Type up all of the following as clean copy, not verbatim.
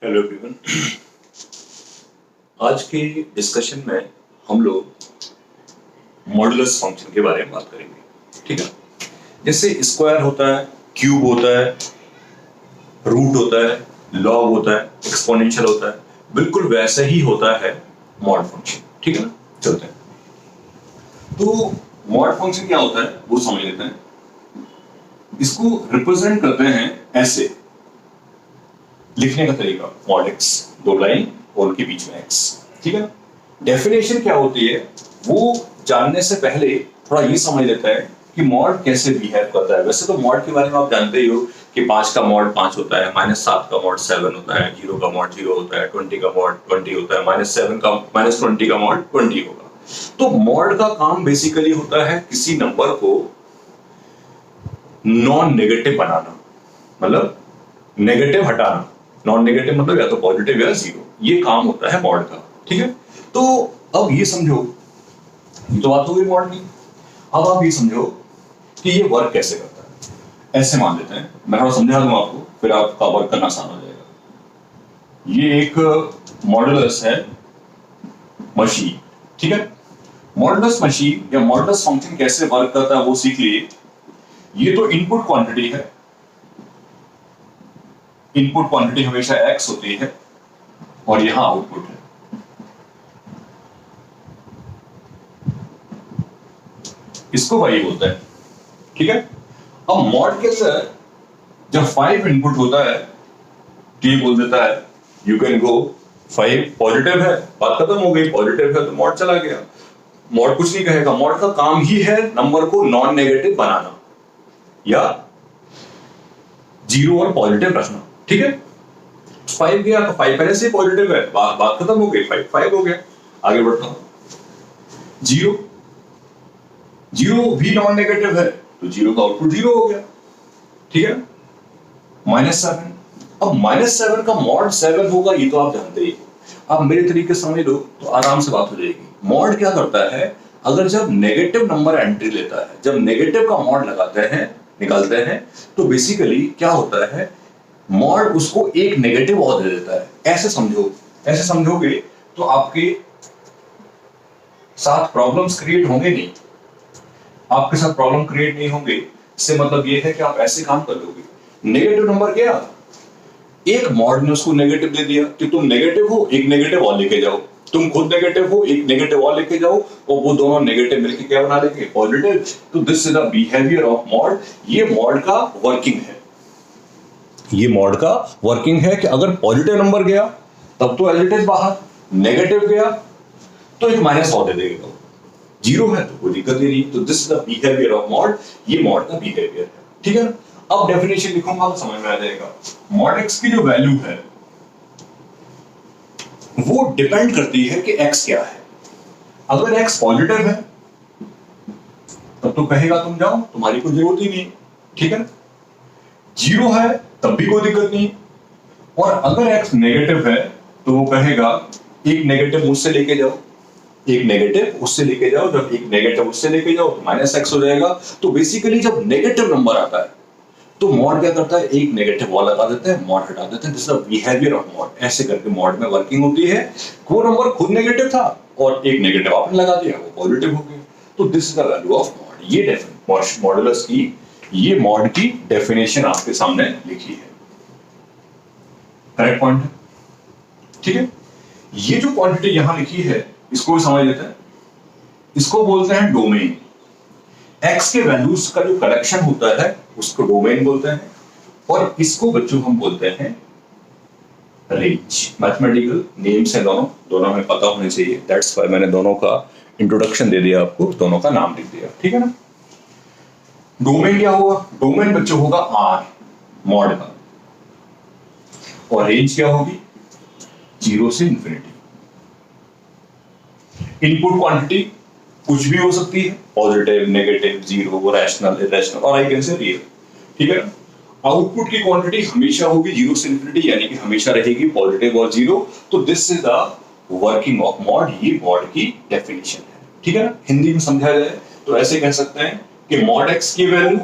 Hello everyone. आज के discussion में हम लोग मॉडुलस फंक्शन के बारे में बात करेंगे। ठीक है, जैसे स्क्वायर होता है, क्यूब होता है, रूट होता है, लॉग होता है, एक्सपोनेंशियल होता है, बिल्कुल वैसे ही होता है मॉड फंक्शन। ठीक है ना, चलते हैं। तो मॉड फंक्शन क्या होता है वो समझ लेते हैं। इसको रिप्रेजेंट करते हैं ऐसे, लिखने का तरीका मॉड एक्स, दो लाइन और उनके बीच में एक्स। ठीक है, डेफिनेशन क्या होती है वो जानने से पहले थोड़ा ये समझ लेता है कि मॉड कैसे बिहेव करता है। वैसे तो मॉड के बारे में आप जानते ही हो कि 5 का मॉड 5 होता है, -7 का मॉड 7 होता है, 0 का मॉड 0 होता है, 20 का मॉड 20 होता है, -7 का -20 का मॉड 20 होगा। तो मॉड का काम बेसिकली होता है किसी नंबर को नॉन नेगेटिव बनाना, मतलब नेगेटिव हटाना। नॉन नेगेटिव मतलब या तो पॉजिटिव या जीरो, ये काम होता है मॉड का। ठीक है, तो अब ये समझो, ये तो बात हो गई मॉड की। अब आप ये समझो कि ये वर्क कैसे करता है। ऐसे मान लेते हैं, मैं थोड़ा समझा दूं आपको, फिर आपका वर्क करना आसान हो जाएगा। ये एक मॉडुलस है मशीन। ठीक है, मॉडुलस मशीन या मॉडुलस फंक्शन कैसे वर्क करता है वो सीख लिए। ये तो इनपुट क्वांटिटी है, इनपुट क्वांटिटी हमेशा x होती है और यहां आउटपुट है। इसको y बोलते हैं। ठीक है, अब मॉड के अंदर जब 5 इनपुट होता है तो ये बोल देता है यू कैन गो 5 पॉजिटिव है, बात खत्म हो गई। पॉजिटिव है तो मॉड चला गया। मॉड कुछ नहीं कहेगा, मॉड का काम ही है नंबर को नॉन नेगेटिव बनाना या जीरो और पॉजिटिव रखना। ठीक है, 5 गया तो 5 पहले से पॉजिटिव है, बात खत्म हो गई। 5 हो गया, आगे बढ़ता हूं। 0 भी नॉन नेगेटिव है तो 0 का आउटपुट 0 हो गया। ठीक है, -7, अब -7 का मॉड 7 होगा, ये तो आप जानते ही। आप मेरे तरीके से समझ लो तो आराम से बात हो जाएगी। मॉड क्या करता है, अगर जब नेगेटिव नंबर एंट्री लेता है, जब नेगेटिव का मॉड लगाते हैं, निकालते हैं, तो बेसिकली क्या होता है, मॉड उसको एक नेगेटिव और दे देता है। ऐसे समझो, ऐसे समझोगे तो आपके साथ प्रॉब्लम्स क्रिएट होंगे नहीं, आपके साथ प्रॉब्लम क्रिएट नहीं होंगे। इससे मतलब ये है कि आप ऐसे काम कर लोगे। नेगेटिव नंबर गया, एक मॉड ने उसको नेगेटिव दे दिया कि तुम नेगेटिव हो, एक नेगेटिव और लेके जाओ। तुम खुद नेगेटिव हो, एक नेगेटिव और लेके जाओ, और वो दोनों नेगेटिव मिलके क्या बना देंगे, पॉजिटिव। तो this is the behaviour of mod. ये मॉड का वर्किंग है, ये मॉड का वर्किंग है कि अगर पॉजिटिव नंबर गया तब तो एज इट इज बाहर, नेगेटिव गया तो एक माइनस और दे देगा। 0 है तो कोई दिक्कत ही नहीं। तो this is the behaviour of mod, ये मॉड का बिहेवियर है। ठीक है ना, अब डेफिनेशन लिखूंगा तो समझ में आ जाएगा। मॉड x की जो वैल्यू है वो डिपेंड करती है कि x क्या है। अगर x पॉजिटिव है तब तो कहेगा तुम जाओ, तुम्हारी कोई जरूरत ही नहीं। ठीक है ना, 0 है तब भी कोई दिक्कत नहीं। और अगर x नेगेटिव है तो वो कहेगा एक नेगेटिव मुझसे लेके जाओ, एक नेगेटिव उससे लेके जाओ। जब एक नेगेटिव उससे लेके जाओ तो -x हो जाएगा। तो बेसिकली जब नेगेटिव नंबर आता है तो मॉड क्या करता है, एक नेगेटिव वॉल लगा देते हैं, मॉड हटा देते हैं। This is the behaviour of mod. ऐसे करके मॉड में वर्किंग होती है। वो नंबर खुद नेगेटिव था और एक नेगेटिव आपने लगा दिया, वो पॉजिटिव हो गया। तो this is the value of mod. ये मॉडुलस की, ये मॉड की डेफिनेशन आपके सामने लिखी है। करेक्ट पॉइंट है। ठीक है, ये जो क्वांटिटी यहां लिखी है इसको भी समझ लेते हैं। इसको बोलते हैं डोमेन। x के वैल्यूज का जो कलेक्शन होता है उसको डोमेन बोलते हैं, और इसको बच्चों हम बोलते हैं रेंज। मैथमेटिकल नेम्स है दोनों, दोनों हमें पता होने चाहिए। दैट्स व्हाई मैंने दोनों का इंट्रोडक्शन दे दिया आपको, दोनों का नाम लिख दिया। ठीक है ना, डोमेन क्या होगा, डोमेन बच्चों होगा R मॉड का, और रेंज क्या होगी 0 से इंफिनिटी। इनपुट क्वांटिटी कुछ भी हो सकती है, positive, negative, zero, rational, irrational, और आई कैन से रियल। ठीक है, आउटपुट की क्वांटिटी हमेशा होगी 0 से इंफिनिटी, यानी कि हमेशा रहेगी पॉजिटिव और जीरो। तो this is the working of mod. ये मॉड की डेफिनेशन है। ठीक है ना, हिंदी में समझा जाए तो ऐसे कह सकते हैं कि मॉड x की वैल्यू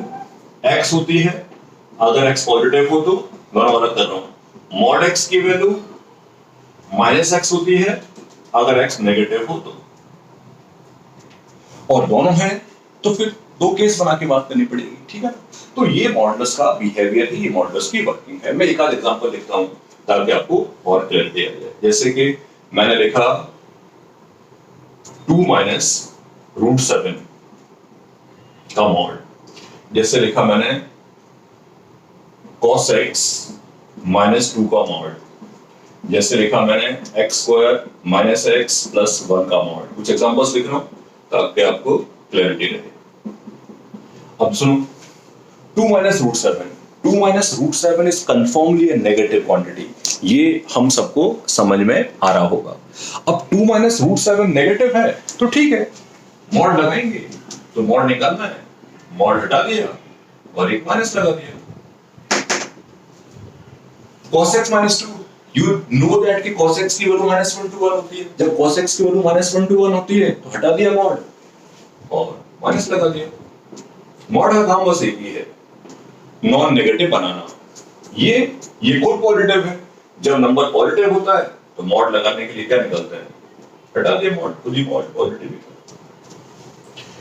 x होती है। अगर x पॉजिटिव हो तो दोनों अलग कर रहा हूं, मॉड x की वैल्यू माइनस एक्स होती है अगर एक्स नेगेटिव हो तो, और दोनों है तो फिर दो केस बना के बात करनी पड़ेगी, ठीक है। तो ये मॉडुलस का बिहेवियर है, ये मॉडुलस की वर्किंग है। मैं एक आध एग्जांपल लिखता हूं ताकि आपको और क्लियरिटी आ जाए। जैसे कि मैंने लिखा 2 माइनस रूट 7 का मॉड, जैसे लिखा मैंने cos x माइनस 2 का मॉड, जैसे लिखा मैंने x square minus x plus 1 का मॉड। कुछ एग्जांपल्स लिख रहा हूं ताकि आपको क्लैरिटी रहे। अब सुनो, 2 minus root 7, 2 minus root 7 is confirmly a negative quantity, ये हम सबको समझ में आ रहा होगा। अब 2 माइनस रूट 7 नेगेटिव है तो ठीक है, मॉड लगाएंगे, तो मॉड निकालना है, मॉड हटा दिया और एक माइनस लगा दिया। cos x minus 2, you know that कि cos x की वैल्यू -1 to 1 होती है। जब cos x की वैल्यू -1 to 1 होती है तो हटा दिया मॉड और माइनस लगा दिया। मॉड का काम बस एक ही है, नॉन नेगेटिव बनाना। ये खुद पॉजिटिव है, जब नंबर पॉजिटिव होता है तो मॉड लगाने के लिए क्या निकलता है, हटा दिया मॉड, खुद ही मॉड पॉजिटिव है।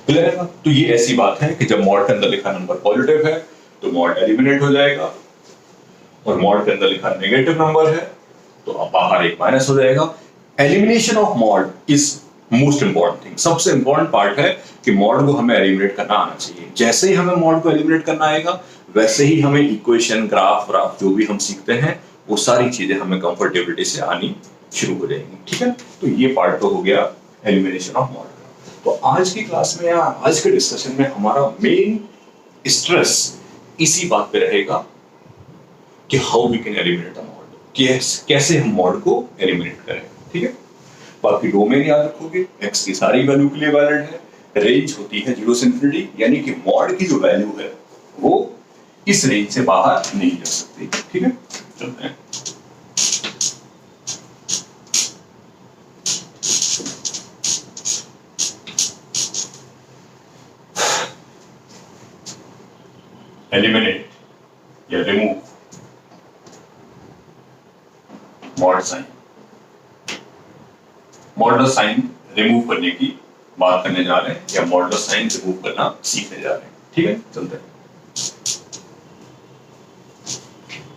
क्लियर है ना? तो ये ऐसी बात है कि जब मॉड के अंदर लिखा नंबर पॉजिटिव है तो मॉड एलिमिनेट हो जाएगा, और मॉड के अंदर लिखा नेगेटिव नंबर है तो अब बाहर एक माइनस हो जाएगा। Elimination of mod is most important thing, सबसे इंपॉर्टेंट पार्ट है कि मॉड को हमें एलिमिनेट करना आना चाहिए। जैसे ही हमें मॉड को एलिमिनेट करना आएगा वैसे ही हमें इक्वेशन, ग्राफ जो भी हम सीखते हैं वो सारी चीजें हमें कंफर्टेबिलिटी से आनी शुरू हो जाएंगी, ठीक है। तो ये पार्ट तो हो गया एलिमिनेशन ऑफ मॉड का। तो आज की क्लास में या आज के डिस्कशन में हमारा मेन स्ट्रेस इसी बात पे रहेगा कि how we can eliminate a mod, कैसे हम मॉड को एलिमिनेट करें, ठीक है। बाकी डोमेन याद रखोगे, x की सारी वैल्यू के लिए वैलिड है, रेंज होती है 0 से इंफिनिटी, यानी कि मॉड की जो वैल्यू है वो इस रेंज से बाहर नहीं जा सकती, ठीक है। चलते हैं। एलिमिनेट या remove mod sign. Modulus sign remove करने की बात करने जा रहे हैं, या मॉडुलस साइन रिमूव करना सीखने जा रहे हैं, ठीक है। चलते हैं,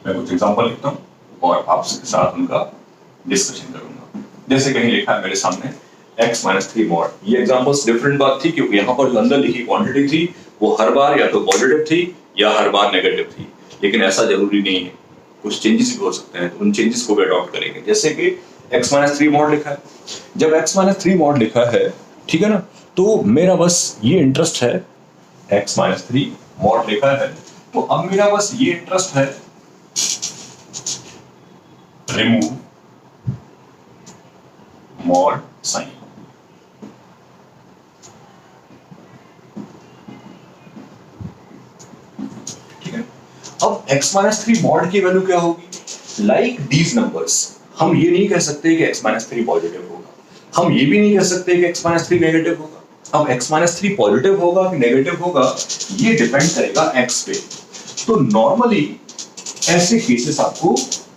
मैं कुछ एग्जांपल लिखता हूं और आपके साथ उनका डिस्कशन करूंगा। जैसे कहीं लिखा है मेरे सामने x - 3 मॉड। ये एग्जांपल्स डिफरेंट बात थी क्योंकि यहाँ पर जो अंदर लिखी क्वांटिटी थी वो हर बार या तो पॉजिटिव थी या हर बार नेगेटिव थी, लेकिन ऐसा जरूरी नहीं है, कुछ चेंजेस भी हो सकते हैं, तो उन चेंजेस को भी अडॉप्ट करेंगे। जैसे कि x - 3 मॉड लिखा है, जब x - 3 मॉड लिखा है, ठीक है ना, तो मेरा बस ये इंटरेस्ट है, x - 3 मॉड लिखा है तो अब मेरा बस ये इंटरेस्ट है रिमूव मॉड साइन। ठीक है, अब x - 3 मॉड की वैल्यू क्या होगी, लाइक दीज नंबर्स। हम ये नहीं कह सकते कि x - 3 पॉजिटिव होगा, हम ये भी नहीं कह सकते कि x - 3 नेगेटिव होगा। अब x - 3 पॉजिटिव होगा कि नेगेटिव होगा ये डिपेंड करेगा x पे। तो नॉर्मली ऐसे केसेस आपको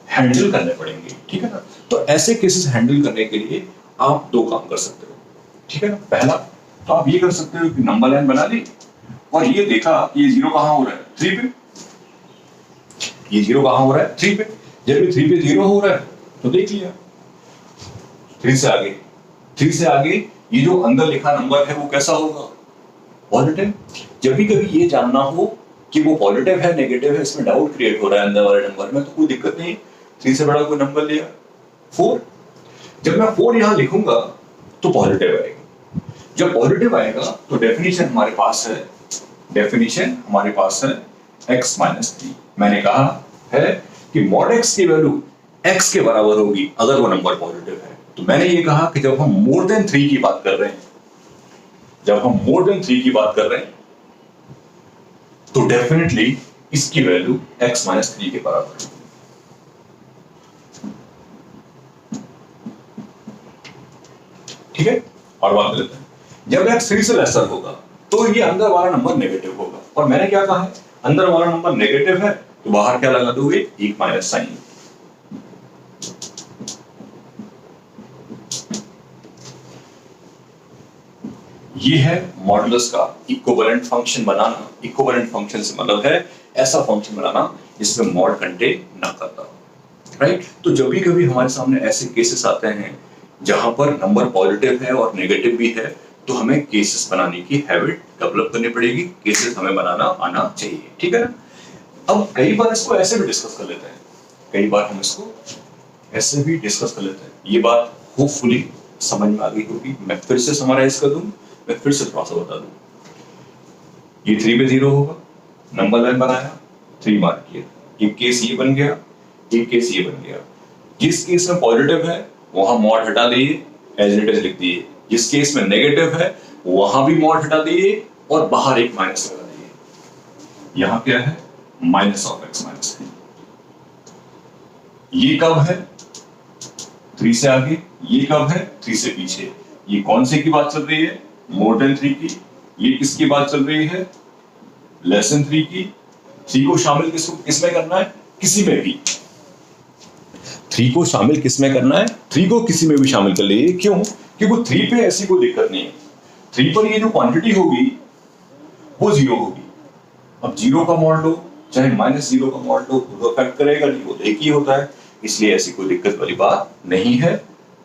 हैंडल करने पड़ेंगे, ठीक है ना। तो ऐसे केसेस हैंडल करने के लिए आप दो काम कर सकते हो, ठीक है ना। पहला तो आप ये कर सकते हो कि नंबर लाइन बना ली और ये देखा कि ये जीरो कहां हो रहा है, 3 पे। ये जीरो कहां हो रहा है, 3 पे। जब ये 3 पे जीरो हो रहा है तो देख लिया 3 से आगे, 3 से आगे ये जो अंदर लिखा नंबर है वो कैसा होगा, पॉजिटिव। जब भी कभी ये जानना हो कि वो पॉजिटिव है नेगेटिव है, इसमें डाउट क्रिएट हो रहा है अंदर वाले नंबर में, तो कोई दिक्कत नहीं, 3 से बड़ा कोई नंबर लिया 4। जब मैं 4 यहां लिखूंगा तो पॉजिटिव आएगा। जब पॉजिटिव आएगा तो डेफिनेशन हमारे पास है, डेफिनेशन हमारे पास है x - 3। मैंने कहा है कि मॉड x की वैल्यू x के बराबर होगी अगर वो नंबर पॉजिटिव है। तो मैंने ये कहा कि जब हम मोर देन 3 की बात कर रहे हैं, जब हम मोर देन 3 की बात कर रहे हैं तो डेफिनेटली इसकी वैल्यू x - 3 के बराबर है। ठीक है, और बात करते हैं, जब x 3 से लेसर होगा तो ये अंदर वाला नंबर नेगेटिव होगा। और मैंने क्या कहा है, अंदर वाला नंबर नेगेटिव है तो बाहर क्या लगा दोगे, एक माइनस साइन। ये है मॉडुलस का इक्विवेलेंट फंक्शन बनाना। इक्विवेलेंट फंक्शन से मतलब है ऐसा फंक्शन बनाना जिसमें मॉड कंटेन ना करता हो, राइट। तो जब भी कभी हमारे सामने ऐसे केसेस आते हैं जहां पर नंबर पॉजिटिव है और नेगेटिव भी है, तो हमें केसेस बनाने की हैबिट डेवलप करनी पड़ेगी, केसेस हमें बनाना आना चाहिए, ठीक है ना। अब कई बार इसको ऐसे भी डिस्कस कर लेते हैं, कई बार हम इसको ऐसे भी डिस्कस कर लेते हैं। ये बात होपफुली समझ में आ गई होगी। मैं फिर से समराइज कर दूं, मैं फिर से थोड़ा सा बता दूं। ये 3 पे 0 होगा, नंबर लाइन बनाया, 3 मार्क किया, एक केस ये बन गया, एक केस ये बन गया। जिस केस में पॉजिटिव है वहां मॉड हटा दिए, एज इट इज लिख दिए। जिस केस में नेगेटिव है वहां भी मॉड हटा दिए और बाहर एक माइनस लगा दिए। यहां क्या है, माइनस ऑफ एक्स माइनस है। ये कब है, 3 से आगे, ये कब है, 3 से पीछे। ये कौन से की बात चल रही है, मोर देन 3 की। ये किसकी बात चल रही है, लेस देन 3 की। 3 को शामिल किसमें करना है, किसी में भी। 3 को शामिल किसमें करना है, 3 को किसी में भी शामिल कर लीजिए। क्यों, क्योंकि 3 पे ऐसी कोई दिक्कत नहीं है। 3 पर ये जो क्वांटिटी होगी वो 0 होगी। अब 0 का मॉड लो चाहे -0 का मॉड लो, वो अफेक्ट करेगा नहीं, वो एक ही होता है, इसलिए ऐसी कोई दिक्कत वाली बात नहीं है।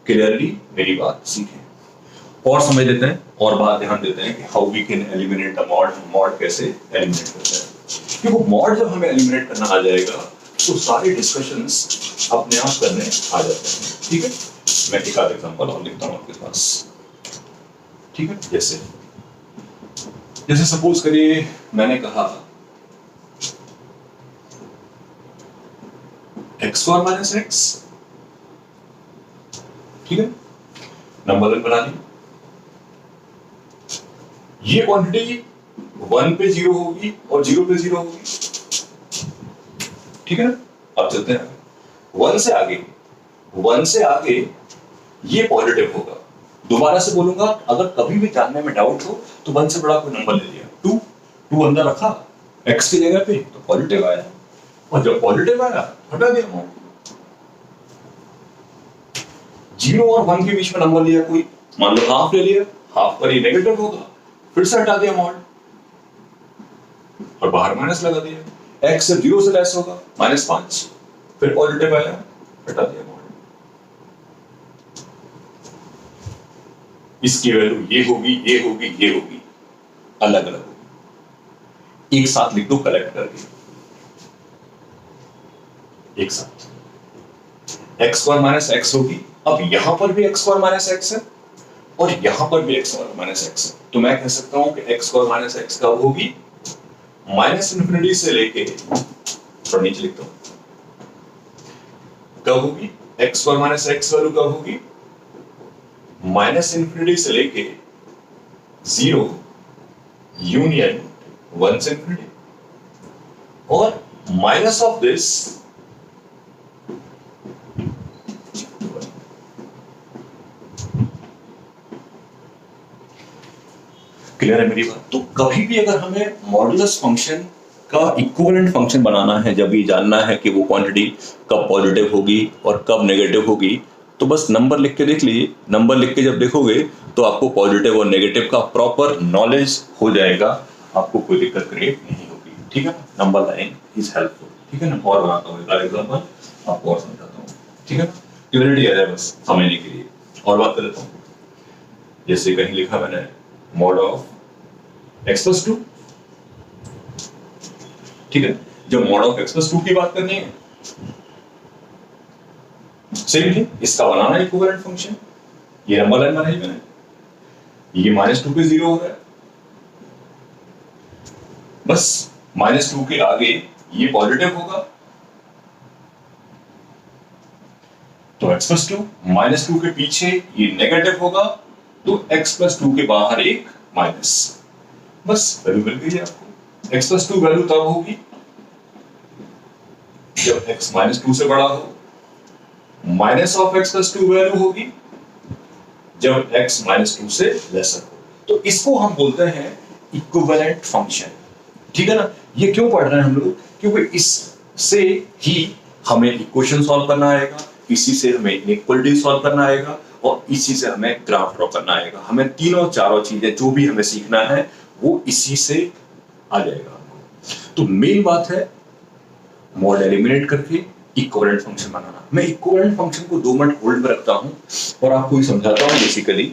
क्लियरली मेरी बात सीखें और समझ लेते हैं और बात ध्यान देते हैं कि how we can eliminate the mod. Mod कैसे एलिमिनेट करते हैं, क्योंकि मॉड जब हमें एलिमिनेट करना आ जाएगा तो सारे डिस्कशंस अपने आप करने आ जाते हैं, ठीक है। मैं एक आध एग्जांपल और लिखता हूं आपके पास, ठीक है। जैसे सपोज करिए मैंने कहा x² - x, ठीक है, नंबर लाइन बना ली। ये क्वांटिटी 1 पे 0 होगी और 0 पे 0 होगी, ठीक है ना। अब चलते हैं 1 से आगे, 1 से आगे ये पॉजिटिव होगा। दोबारा से बोलूंगा, अगर कभी भी जानने में डाउट हो तो 1 से बड़ा कोई नंबर ले लिया, 2 अंदर रखा x की जगह पे तो पॉजिटिव आया, और जब पॉजिटिव आया हटा दिया। 0 और 1 के बीच में नंबर लिया कोई, मान लो हाफ ले लिया, हाफ पर ये नेगेटिव होगा, फिर से हटा दिया मॉड और बाहर माइनस लगा दिया। x 0 से लेस होगा, -5, फिर पॉजिटिव आया, हटा दिया मॉड। इसकी वैल्यू ये होगी, ये होगी, ये होगी, अलग अलग होगी। एक साथ लिख दो कलेक्ट करके, एक साथ x² - x होगी। अब यहां पर भी x² - x है और यहां पर भी x² - x है, तो मैं कह सकता हूं कि x² - x कब होगी, -∞ से लेके, थोड़ा नीचे लिखता हूं, कब होगी x² - x वैल्यू कब होगी, -∞ से लेके 0 यूनियन 1 से ∞, और माइनस ऑफ दिस क्लियर है मेरी बात। तो कभी भी अगर हमें मॉडुलस फंक्शन का इक्विवेलेंट फंक्शन बनाना है, जब ये जानना है कि वो क्वांटिटी कब पॉजिटिव होगी और कब नेगेटिव होगी, तो बस नंबर लिख के देख लीजिए। नंबर लिख के जब देखोगे तो आपको पॉजिटिव और नेगेटिव का प्रॉपर नॉलेज हो जाएगा, आपको कोई दिक्कत क्रिएट नहीं होगी, ठीक है। नंबर लाइन इज हेल्पफुल, ठीक है ना। और बनाता हूँ एक एग्जांपल, आपको और समझाता हूँ, ठीक है ना, क्लियरिटी आ जाए बस समझने के लिए। और बात कर लेता हूँ, जैसे कहीं लिखा मैंने मॉड ऑफ x + 2, ठीक है। जब मॉड ऑफ x + 2 की बात करनी है, सेम थी, इसका बनाना है इक्विवेलेंट फंक्शन। ये नंबर लाइन बनाई मैंने, ये -2 पे 0 हो रहा है, बस -2 के आगे ये पॉजिटिव होगा, तो x + 2, -2 के पीछे ये नेगेटिव होगा, तो x + 2 के बाहर एक माइनस, बस वैल्यू मिल गई आपको। x + 2 वैल्यू तब होगी जब x -2 से बड़ा हो, माइनस ऑफ x + 2 वैल्यू होगी जब x -2 से लेसर हो। तो इसको हम बोलते हैं इक्विवेलेंट फंक्शन, ठीक है ना। ये क्यों पढ़ रहे हैं हम लोग, क्योंकि इससे ही हमें इक्वेशन सॉल्व करना आएगा, इसी से हमें इनइक्वालिटी सॉल्व करना आएगा, और इसी से हमें ग्राफ ड्रॉ करना आएगा। हमें तीनों चारों चीजें जो भी हमें सीखना है वो इसी से आ जाएगा। तो मेन बात है मॉड एलिमिनेट करके इक्विवेलेंट फंक्शन बनाना। मैं इक्विवेलेंट फंक्शन को 2 मिनट होल्ड पर रखता हूं और आपको ये समझाता हूं बेसिकली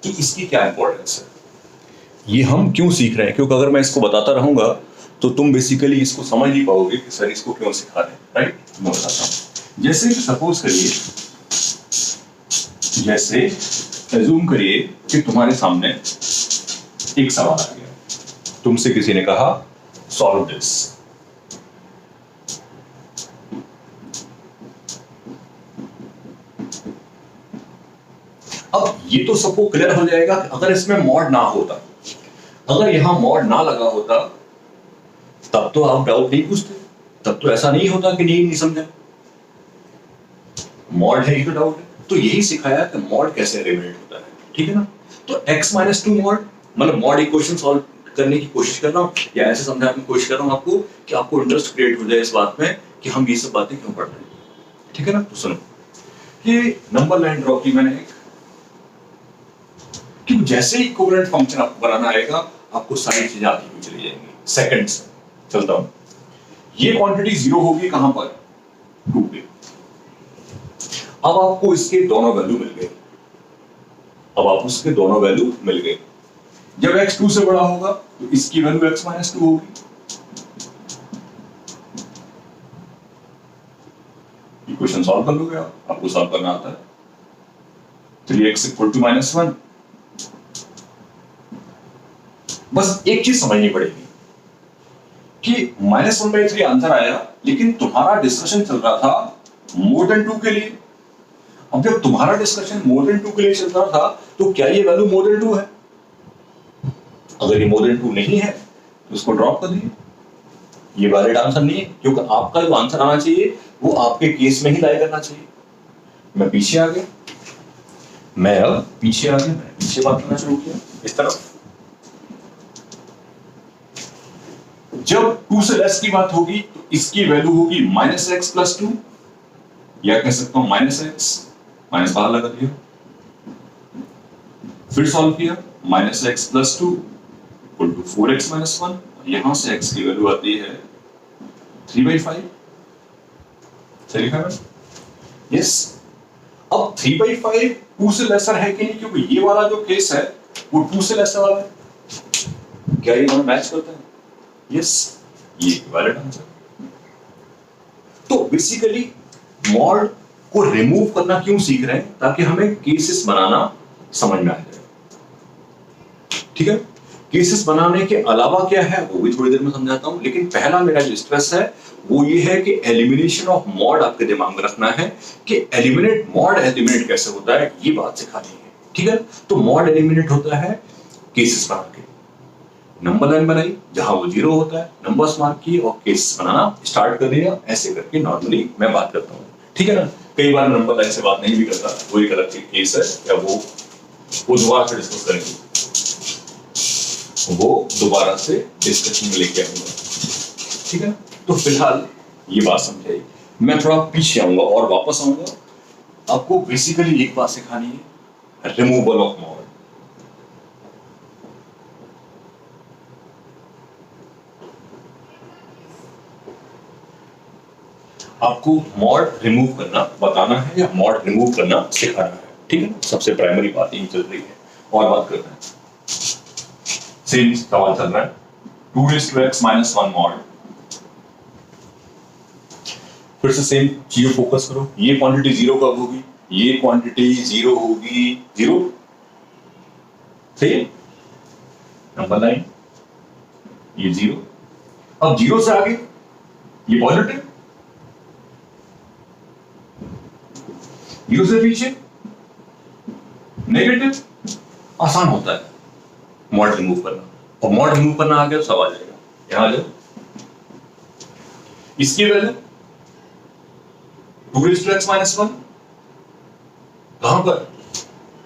कि इसकी क्या इंपॉर्टेंस है, ये हम क्यों सीख रहे हैं। क्योंकि अगर मैं इसको बताता रहूंगा तो तुम बेसिकली इसको समझ नहीं पाओगे कि सर इसको क्यों सिखा रहे हैं, राइट। मैं बताता हूं। जैसे सपोज करिए, जैसे एज्यूम करिए कि तुम्हारे सामने एक सवाल आ गया, तुमसे किसी ने कहा सॉल्व दिस। अब ये तो सबको क्लियर हो जाएगा कि अगर इसमें मॉड ना होता, अगर यहां मॉड ना लगा होता तब तो आप डाउट नहीं पूछते, तब तो ऐसा नहीं होता कि नहीं समझा। मॉड है ही तो डाउट है। तो यही सिखाया कि मॉड कैसे एलिमिनेट होता है, ठीक है ना। तो x-2 मॉड, मतलब मॉड इक्वेशन सॉल्व करने की कोशिश कर रहा हूं या ऐसे समझाने की कोशिश कर रहा हूं आपको कि आपको इंटरेस्ट क्रिएट हो जाए इस बात में कि हम ये सब बातें क्यों पढ़ रहे हैं, ठीक है ना। तो सुनो, ये नंबर लाइन ड्रॉ की मैंने एक, कि जैसे ही इक्विवेलेंट फंक्शन आपको बनाना आएगा आपको सारी चीजें आती हुई चली जाएंगी। सेकंड्स चलता हूं, ये क्वांटिटी 0 होगी कहां पर, 2 पे। अब आपको इसके दोनों वैल्यू मिल गए, अब आप उसके दोनों वैल्यू मिल गए। जब x 2 से बड़ा होगा तो इसकी वैल्यू x-2 होगी। इक्वेशन सॉल्व कर लोगे आप, आपको सॉल्व करना आता है। 3x = -1। बस एक चीज समझनी पड़ेगी कि -1/3 आंसर आया, लेकिन तुम्हारा डिस्कशन चल रहा था मोर देन 2 के लिए। अब जब तुम्हारा डिस्कशन मोर देन 2 के लिए चल रहा था तो क्या ये वैल्यू मोर देन 2 है? अगर ये मोर देन 2 नहीं है तो इसको ड्रॉप कर दीजिए, ये वैलिड आंसर नहीं है, क्योंकि आपका जो आंसर आना चाहिए वो आपके केस में ही लाई करना चाहिए। मैं पीछे आ गया, मैंने पीछे बात करना शुरू किया इस तरफ। जब 2 से लेस की बात होगी तो इसकी वैल्यू होगी -x+2, या कह सकता हूं -x, माइनस बाहर लगा दिया, फिर सॉल्व किया, -x+2 = 4x-1। यहां से x की वैल्यू आती है 3/5। सही लिखा है? यस। अब 3/5 2 से लेसर है कि नहीं, क्योंकि ये वाला जो केस है वो 2 से लेसर वाला है। क्या ये दोनों मैच करते हैं? यस, ये वैलिड आंसर। तो बेसिकली मॉड को रिमूव करना क्यों सीख रहे हैं, ताकि हमें केसेस बनाना समझ में आ जाए, ठीक है। केसेस बनाने के अलावा क्या है वो भी थोड़ी देर में समझाता हूं, लेकिन पहला मेरा जो स्ट्रेस है वो ये है कि एलिमिनेशन ऑफ मॉड आपके दिमाग में रखना है कि मॉड एलिमिनेट कैसे होता है, ये बात सिखानी है, ठीक है। तो मॉड एलिमिनेट होता है केसेस बना के। नंबर लाइन बनाई जहां वो 0 होता है, नंबर्स मार्क किए और केसेस बनाना स्टार्ट कर दिया। ऐसे करके नॉर्मली मैं बात करता हूं, ठीक है ना। कई बार नंबर लाइन से बात नहीं भी करता, वो एक अलग केस है, या वो दोबारा से डिस्कस करेंगे, वो दोबारा से डिस्कशन में लेके आऊंगा, ठीक है। तो फिलहाल ये बात समझाई, मैं थोड़ा पीछे आऊंगा और वापस आऊंगा। आपको बेसिकली एक बात सिखानी है, रिमूवल ऑफ मॉड। आपको मॉड रिमूव करना बताना है या मॉड रिमूव करना सिखाना है, ठीक है। सबसे प्राइमरी बात यही चल रही है और बात करना है। सेम सवाल चल रहा है, 2x-1 मॉड। फिर से सेम चीज फोकस करो, ये क्वांटिटी 0 कब होगी, ये क्वांटिटी 0 होगी 0, सही। नंबर लाइन ये 0, अब 0 से आगे ये पॉजिटिव, 0 से पीछे नेगेटिव। आसान होता है मॉड रिमूव करना, और मॉड रिमूव करना आ गया तो सब आ जाएगा। यहां आ जाओ, इसकी वैल्यू 2x-1 कहां पर,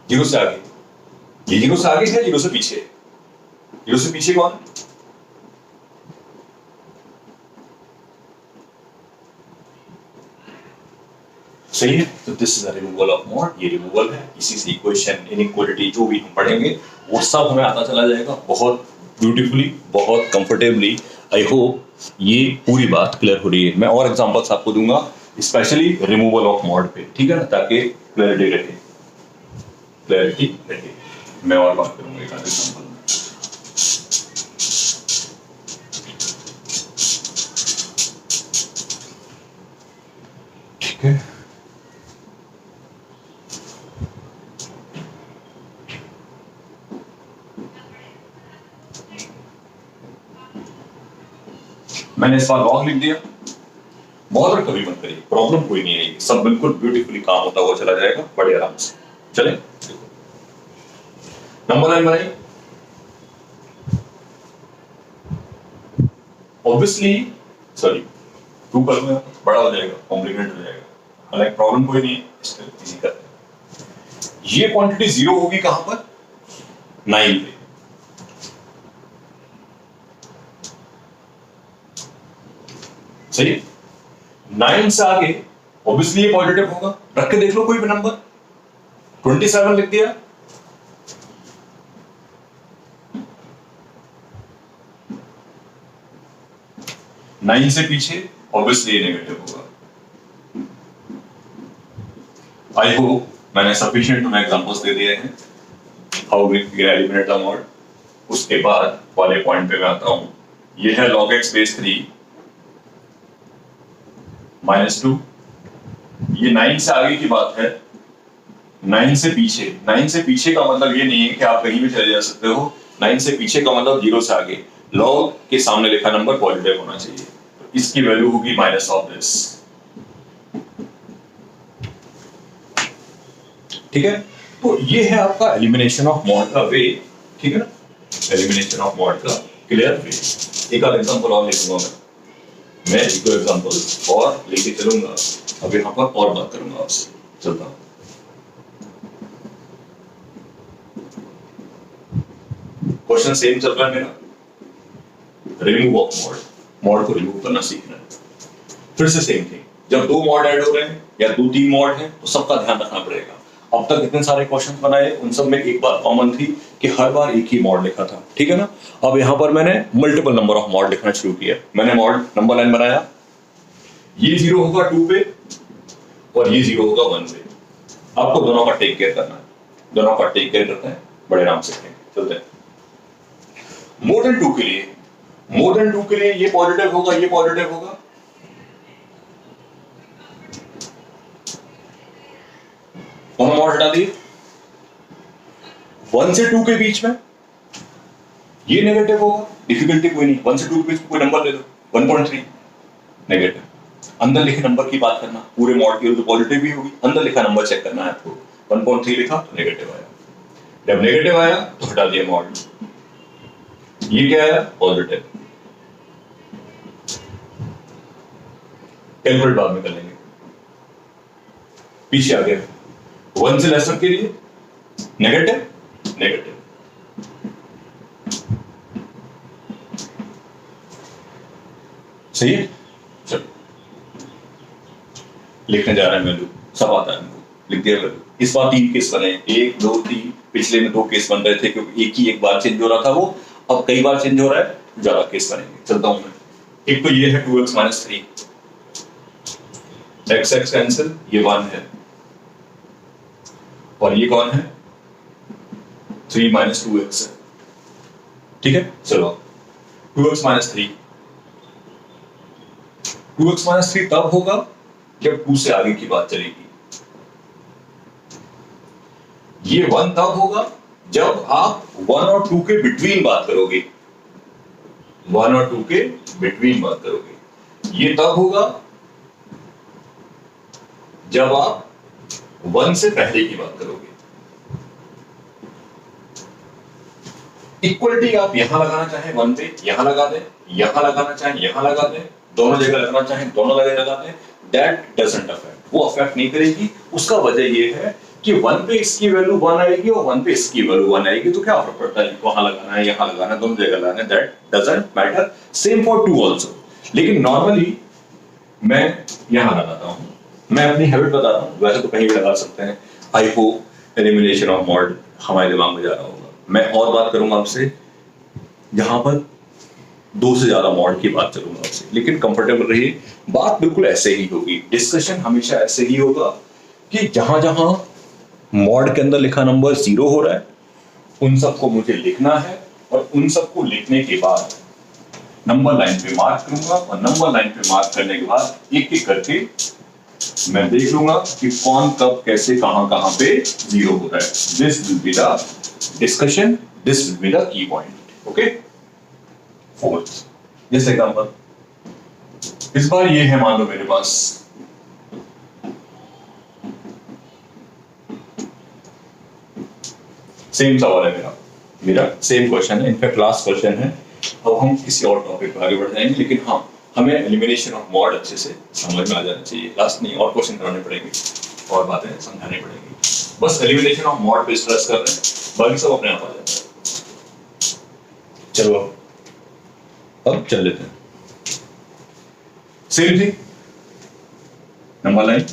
0 से आगे। ये 0 से आगे है, 0 से पीछे, 0 से पीछे कौन, सही है। तो this is a removal of mod, ये रिमूवल है। इसी से इक्वेशन, इनइक्वालिटी जो भी हम पढ़ेंगे वो सब हमें आता चला जाएगा बहुत ब्यूटीफुली, बहुत कंफर्टेबली। आई होप ये पूरी बात क्लियर हो रही है। मैं और एग्जांपल्स आपको दूंगा स्पेशली रिमूवल ऑफ मॉड पे, ठीक है ना, ताकि क्लैरिटी रहे, क्लैरिटी रहे। मैं और बात करूंगा एक आध एग्जांपल में। ठीक है, मैंने इस बार लॉग लिख दिया। बहुत कभी मत करिए, प्रॉब्लम कोई नहीं आएगी, सब बिल्कुल ब्यूटीफुली काम होता हुआ चला जाएगा बड़े आराम से। चले, नंबर लाइन बनाइए। ऑब्वियसली सॉरी 2 कर दूंगा, बड़ा हो जाएगा, कॉम्प्लीमेंट हो जाएगा, हालांकि प्रॉब्लम कोई नहीं है, इजी करते हैं। ये क्वांटिटी 0 होगी कहां पर? 9 पे। सही, 9 से आगे ऑब्वियसली ये पॉजिटिव होगा। रख के देख लो कोई भी नंबर, 27 लिख दिया, नाइन से पीछे ऑब्वियसली नेगेटिव होगा। आई होप मैंने सफिशिएंट तुम्हें एग्जांपल्स दे दिए हैं how we can eliminate the mod. उसके बाद वाले पॉइंट पे मैं आता हूं। ये है log x बेस 3 -2। ये 9 से आगे की बात है, 9 से पीछे। 9 से पीछे का मतलब ये नहीं है कि आप कहीं भी चले जा सकते हो। 9 से पीछे का मतलब 0 से आगे। log के सामने लिखा नंबर पॉजिटिव होना चाहिए। तो इसकी वैल्यू होगी माइनस ऑफ दिस। ठीक है, तो ये है आपका एलिमिनेशन ऑफ मॉड का वे। ठीक है ना, एलिमिनेशन ऑफ मॉड का क्लियर वे। एक आध एग्जांपल और लिखूंगा मैं एक दो एग्जांपल और लेके चलूंगा। अब यहाँ पर और बात करूंगा आपसे, चलता हूं। क्वेश्चन सेम चल रहा है मेरा, रिमूव ऑफ मॉड, मॉड को रिमूव करना सीखना है। फिर से सेम थिंग, जब 2 मॉड ऐड हो रहे हैं या 2-3 मॉड हैं तो सबका ध्यान रखना पड़ेगा। अब तक इतने सारे क्वेश्चन बनाए, उन सब में एक बात कॉमन थी कि हर बार एक ही मॉड लिखा था। ठीक है ना, अब यहां पर मैंने मल्टीपल नंबर ऑफ मॉड लिखना शुरू किया। मैंने मॉड नंबर लाइन बनाया, ये 0 होगा 2 पे और ये 0 होगा 1 पे। आपको दोनों का टेक केयर करना है, दोनों का टेक केयर करते हैं, बड़े आराम से चलते हैं। मोर देन 2 के लिए, मोर देन 2 के लिए ये पॉजिटिव होगा, ये पॉजिटिव होगा। कौन मॉड हटा दिए? 1 से 2 के बीच में ये नेगेटिव होगा, डिफिकल्टी कोई नहीं। 1 से 2 के बीच में कोई नंबर ले लो, 1.3 नेगेटिव। अंदर लिखे नंबर की बात करना, पूरे मॉड की तो पॉजिटिव भी होगी, अंदर लिखा नंबर चेक करना है आपको। 1.3 लिखा तो नेगेटिव आया, जब नेगेटिव आया तो हटा दिया मॉड। ये क्या आया? पॉजिटिव। कैलकुलेट बाद में कर लेंगे, पीछे आ गया। 1 से लेसर के लिए नेगेटिव, नेगेटिव। सही है, चलो लिखने जा रहे हैं वैल्यू, सब आता है हमको, लिख दिया वैल्यू। इस बार 3 केस बने, 1 2 3। पिछले में 2 केस बन रहे थे क्योंकि एक ही एक बार चेंज हो रहा था वो, अब कई बार चेंज हो रहा है, ज्यादा केस बनेंगे। चलता हूं मैं। एक तो ये है 2x - 3, x x कैंसिल, ये 1 है और ये कौन है? 3 - 2x है। ठीक है, चलो 2x - 3, 2x - 3 तब होगा जब 2 से आगे की बात चलेगी। ये 1 तब होगा जब आप 1 और 2 के बिटवीन बात करोगे, 1 और 2 के बिटवीन बात करोगे। ये तब होगा जब आप 1 से पहले की बात करोगे। इक्वलिटी आप यहां लगाना चाहें 1 पे, यहां लगा दें, यहां लगाना चाहें यहां लगा दें, दोनों जगह लगाना चाहें दोनों जगह लगा दें, दैट डजंट अफेक्ट, वो अफेक्ट नहीं करेगी। उसका वजह ये है कि 1 पे इसकी वैल्यू 1 आएगी और 1 पे इसकी वैल्यू 1 आएगी, तो क्या फर्क पड़ता है वहां लगाना है यहां लगाना है, दोनों जगह लगाना है, that doesn't matter. Same for 2 also. लेकिन नॉर्मली मैं यहां लगाता हूं, मैं अपनी हैबिट बता रहा हूँ, वैसे तो कहीं भी लगा सकते हैं। I hope elimination of mod हमारे दिमाग में जा रहा होगा। मैं और बात करूंगा आपसे, यहाँ पर 2 से ज्यादा मॉड की बात करूंगा आपसे, लेकिन कंफर्टेबल रहिए, बात बिल्कुल ऐसे ही होगी, डिस्कशन हमेशा ऐसे ही होगा कि जहां जहां मॉड के अंदर लिखा नंबर 0 हो रहा है उन सबको मुझे लिखना है, और उन सबको लिखने के बाद नंबर लाइन पे मार्क करूंगा, और नंबर लाइन पे मार्क करने के बाद एक एक करके मैं देख लूंगा कि कौन कब कैसे कहां कहां पे 0 हो रहा है। This will be the discussion, this will be the key point. Okay, fourth जैसे एग्जांपल, इस बार ये है, मान लो मेरे पास सेम सवाल है, मेरा सेम क्वेश्चन है, इनफैक्ट लास्ट क्वेश्चन है। अब हम किसी और टॉपिक पर आगे बढ़ जाएंगे, लेकिन हाँ, हमें एलिमिनेशन ऑफ मॉड अच्छे से समझ में आ जाना चाहिए। लास्ट नहीं, और क्वेश्चन कराने पड़ेंगे और बातें समझानी पड़ेंगी। बस एलिमिनेशन ऑफ मॉड पे स्ट्रेस कर रहे हैं, बाकी सब अपने आप आ जाता है। चलो अब चल लेते हैं। सेम थिंग, नंबर लाइन,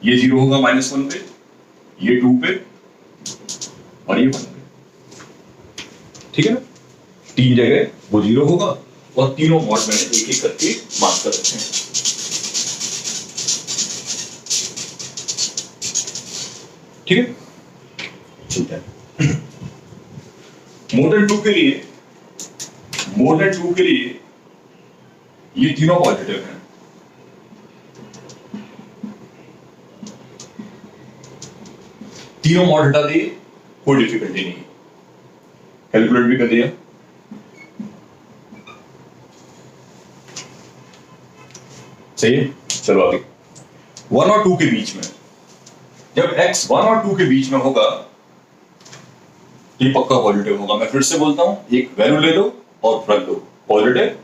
ये 0 होगा -1 पे, ये 2 पे, और ये 1 पे। ठीक है ना, 3 जगह वो 0 होगा, और तीनों मॉड मैंने एक एक करके मार्क कर रखे हैं। ठीक है, ठीक है। मोर देन 2 के लिए, मोर देन 2 के लिए ये तीनों पॉजिटिव हैं। तीनों मॉड हटा दिए, कोई डिफिकल्टी नहीं, कैलकुलेट भी कर दिया। सही है, चलो आगे। 1 और 2 के बीच में, जब x 1 और 2 के बीच में होगा, ये पक्का पॉजिटिव होगा। मैं फिर से बोलता हूं, एक वैल्यू ले लो और रख दो, positive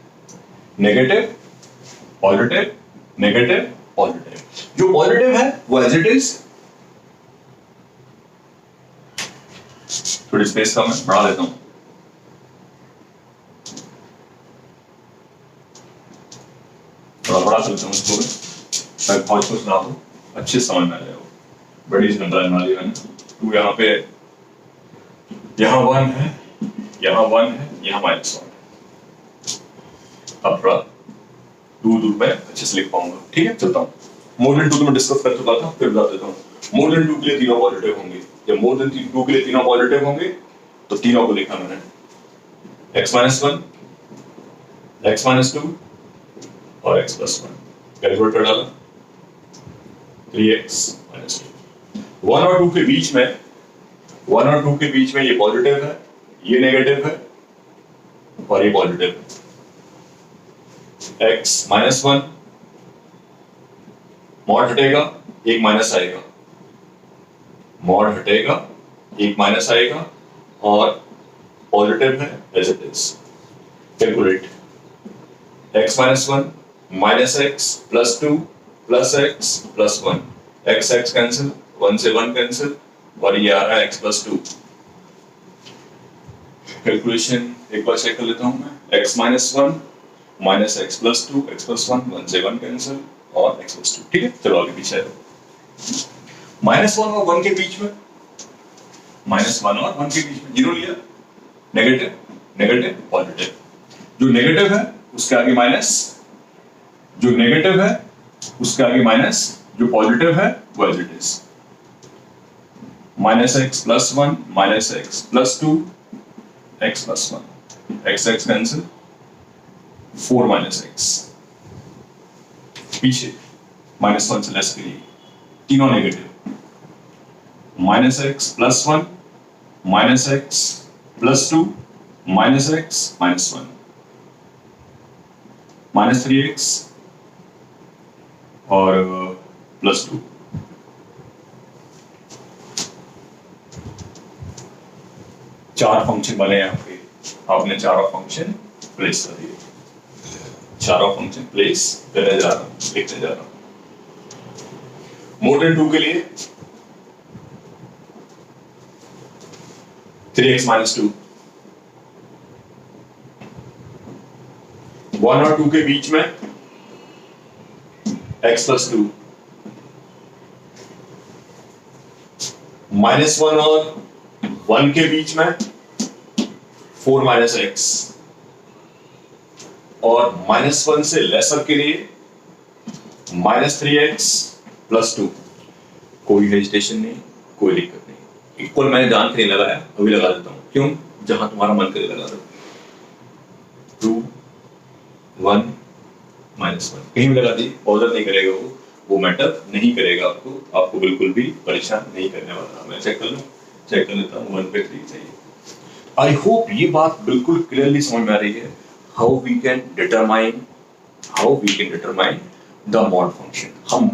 negative positive negative positive. जो पॉजिटिव है वो एज इट इज, थोड़ी स्पेस का मैं बढ़ा देता हूं, थोड़ा बड़ा करता हूं इसको, मैं बहुत कुछ ना हो, अच्छे समझ में आ जाए। बड़ी जनता बना ली मैंने। 2 यहाँ पे, यहाँ 1 है, यहाँ 1 है, यहाँ -1 है। अब थोड़ा दूर दूर में अच्छे से लिख पाऊंगा। ठीक है, चलता हूँ। मोर देन 2 तो मैं डिस्कस कर चुका था, फिर बता देता हूँ। मोर देन 2 के लिए तीनों पॉजिटिव होंगे। जब मोर देन 2 के लिए तीनों पॉजिटिव होंगे तो तीनों को लिखा मैंने, x -1, x -2 और x +1। कैलकुलेट कर डाला, 3x -2। 1 और 2 के बीच में, 1 और 2 के बीच में ये पॉजिटिव है, ये नेगेटिव है, और ये पॉजिटिव है। x -1, मॉड हटेगा, एक माइनस आएगा, मॉड हटेगा, एक माइनस आएगा, और पॉजिटिव है as it is. Calculate, x -1 -x +2 +x +1, x cancel, 1 से 1 कैंसिल, और ये आ रहा है x +2। कैलकुलेशन एक बार चेक कर लेता हूं मैं, x -1 -x +2 x +1, 1 से 1 कैंसिल, और x +2। ठीक है, चलो आगे पीछे -1 और 1 के बीच में, -1 और 1 के बीच में 0 लिया, नेगेटिव नेगेटिव पॉजिटिव। जो नेगेटिव है उसके आगे माइनस, जो नेगेटिव है उसके आगे माइनस, जो पॉजिटिव है वो as it is. -x +1 -x +2 x +1, x cancel, 4 -x। पीछे -1 से लेस के लिए तीनों negative, -x +1 -x +2 -x -1, -3x और +2। चार फंक्शन बने यहाँ पे, आपने चारों फंक्शन प्लेस कर दिए, चारों फंक्शन प्लेस करने जा रहा हूं, लिखने जा रहा हूं। मोर देन 2 के लिए 3x -2, 1 और 2 के बीच में x +2, -1 और 1 के बीच में 4 माइनस एक्स, और -1 से लेसर के लिए -3x + 2। कोई हेजिटेशन नहीं, कोई दिक्कत नहीं। इक्वल मैंने जान के नहीं लगाया, अभी लगा देता हूं। क्यों? जहां तुम्हारा मन करे लगा दो। 2 1 -1 कहीं भी लगा दी, बॉदर नहीं करेगा वो मैटर नहीं करेगा आपको बिल्कुल भी परेशान नहीं करने वाला। मैं चेक कर लेता हूँ। 1 पे 3 चाहिए। आई होप ये बात बिल्कुल क्लियरली समझ में आ रही है। How we can determine the mod function. हम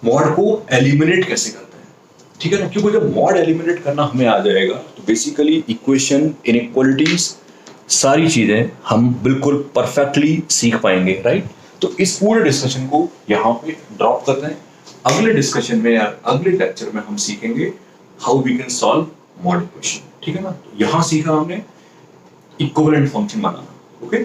मॉड को एलिमिनेट कैसे करते हैं, ठीक है ना? क्योंकि जब मॉड एलिमिनेट करना हमें आ जाएगा तो बेसिकली इक्वेशन, इनइक्वालिटीज, सारी चीजें हम बिल्कुल परफेक्टली सीख पाएंगे, राइट? तो इस पूरे डिस्कशन को यहाँ पे ड्रॉप करते हैं। अगले डिस्कशन में या अगले लेक्चर में हम सीखेंगे how we can solve mod equation, ठीक है ना? तो यहाँ सीखा हमने इक्विवेलेंट फंक्शन बनाना, ओके?